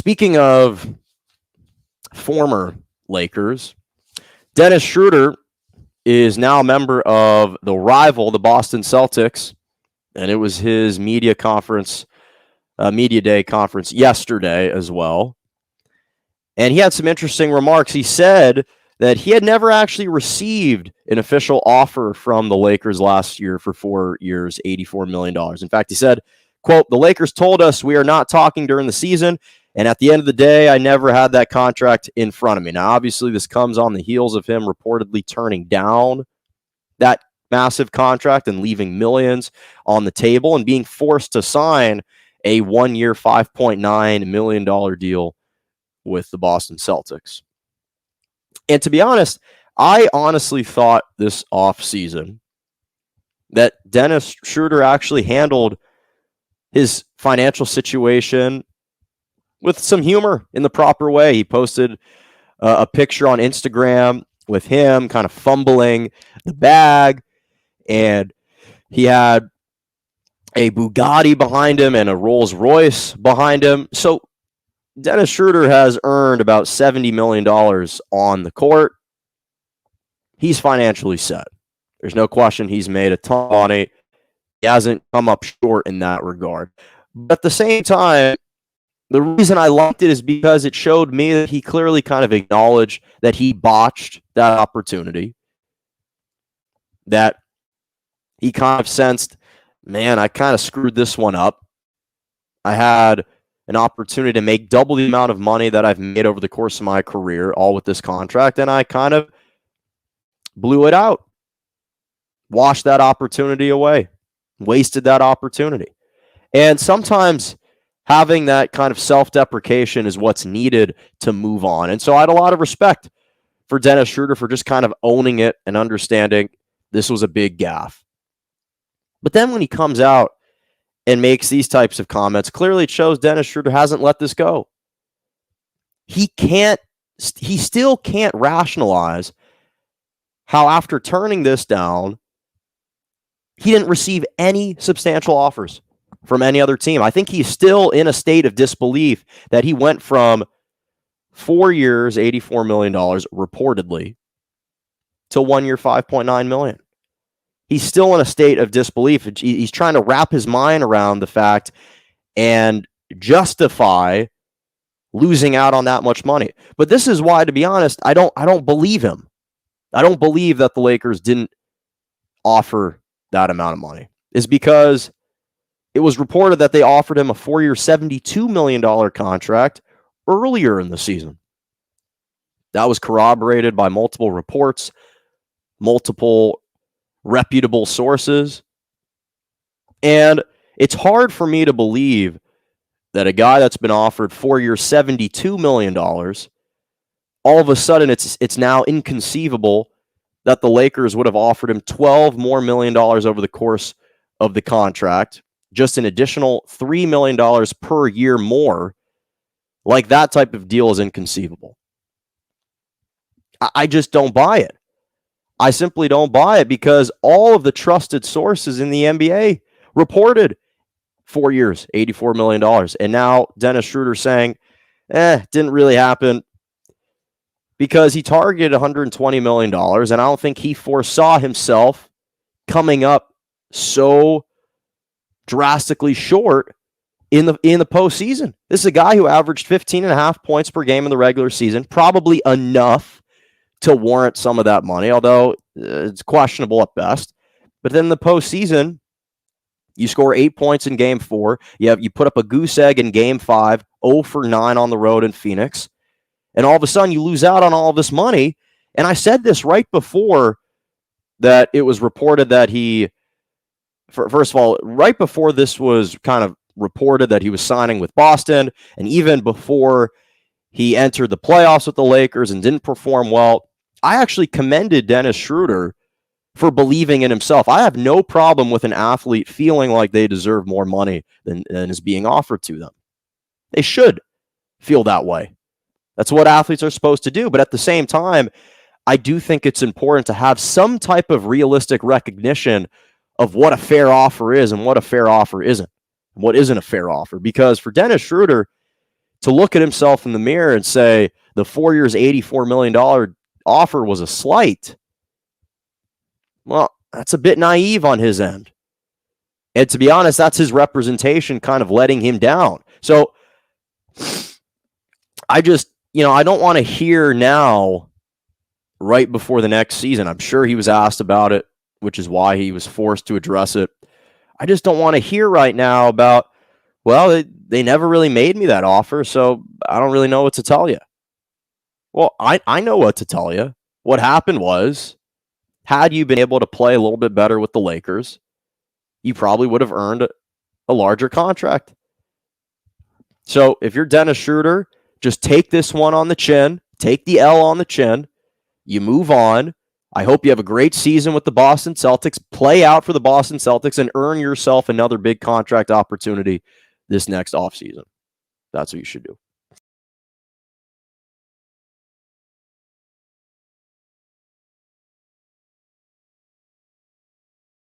Speaking of former Lakers, Dennis Schroder is now a member of the rival, the Boston Celtics, and it was his media day conference yesterday as well. And he had some interesting remarks. He said that he had never actually received an official offer from the Lakers last year for 4 years, $84 million. In fact, he said, quote, "The Lakers told us we are not talking during the season, and at the end of the day, I never had that contract in front of me." Now, obviously, this comes on the heels of him reportedly turning down that massive contract and leaving millions on the table and being forced to sign a 1-year, $5.9 million deal with the Boston Celtics. And to be honest, I honestly thought this offseason that Dennis Schroder actually handled his financial situation with some humor in the proper way. He posted a picture on Instagram with him kind of fumbling the bag, and he had a Bugatti behind him and a Rolls Royce behind him. So Dennis Schroder has earned about $70 million on the court. He's financially set. There's no question he's made a ton of money. He hasn't come up short in that regard. But at the same time, the reason I liked it is because it showed me that he clearly kind of acknowledged that he botched that opportunity, that he kind of sensed, man, I kind of screwed this one up. I had an opportunity to make double the amount of money that I've made over the course of my career, all with this contract, and I kind of blew it out, washed that opportunity away, wasted that opportunity. And sometimes having that kind of self-deprecation is what's needed to move on. And so I had a lot of respect for Dennis Schroder for just kind of owning it and understanding this was a big gaffe. But then when he comes out and makes these types of comments, clearly it shows Dennis Schroder hasn't let this go. He still can't rationalize how after turning this down, he didn't receive any substantial offers from any other team. I think he's still in a state of disbelief that he went from 4 years, $84 million reportedly, to 1 year, $5.9 million. He's still in a state of disbelief. He's trying to wrap his mind around the fact and justify losing out on that much money. But this is why, to be honest, I don't believe him. I don't believe that the Lakers didn't offer that amount of money. Is because it was reported that they offered him a 4-year, $72 million contract earlier in the season. That was corroborated by multiple reports, multiple reputable sources. And it's hard for me to believe that a guy that's been offered 4 years, $72 million, all of a sudden it's now inconceivable that the Lakers would have offered him $12 million more over the course of the contract, just an additional $3 million per year more. Like, that type of deal is inconceivable. I just don't buy it. I simply don't buy it because all of the trusted sources in the NBA reported 4 years, $84 million. And now Dennis Schroder saying, didn't really happen because he targeted $120 million. And I don't think he foresaw himself coming up so drastically short in the postseason. This is a guy who averaged 15.5 points per game in the regular season, probably enough to warrant some of that money, although it's questionable at best. But then in the postseason, you score 8 points in game 4. You put up a goose egg in game 5, 0 for 9 on the road in Phoenix. And all of a sudden you lose out on all of this money. And I said this right before that it was reported that first of all, right before this was kind of reported that he was signing with Boston, and even before he entered the playoffs with the Lakers and didn't perform well, I actually commended Dennis Schroder for believing in himself. I have no problem with an athlete feeling like they deserve more money than is being offered to them. They should feel that way. That's what athletes are supposed to do. But at the same time, I do think it's important to have some type of realistic recognition of what a fair offer is and what a fair offer isn't, and what isn't a fair offer. Because for Dennis Schroder to look at himself in the mirror and say the 4 years, $84 million offer was a slight. Well, that's a bit naive on his end. And to be honest, that's his representation kind of letting him down. So I just, I don't want to hear now right before the next season. I'm sure he was asked about it, which is why he was forced to address it. I just don't want to hear right now about, well, they never really made me that offer, so I don't really know what to tell you. Well, I know what to tell you. What happened was, had you been able to play a little bit better with the Lakers, you probably would have earned a larger contract. So if you're Dennis Schroder, just take this one on the chin, take the L on the chin, you move on. I hope you have a great season with the Boston Celtics. Play out for the Boston Celtics and earn yourself another big contract opportunity this next offseason. That's what you should do.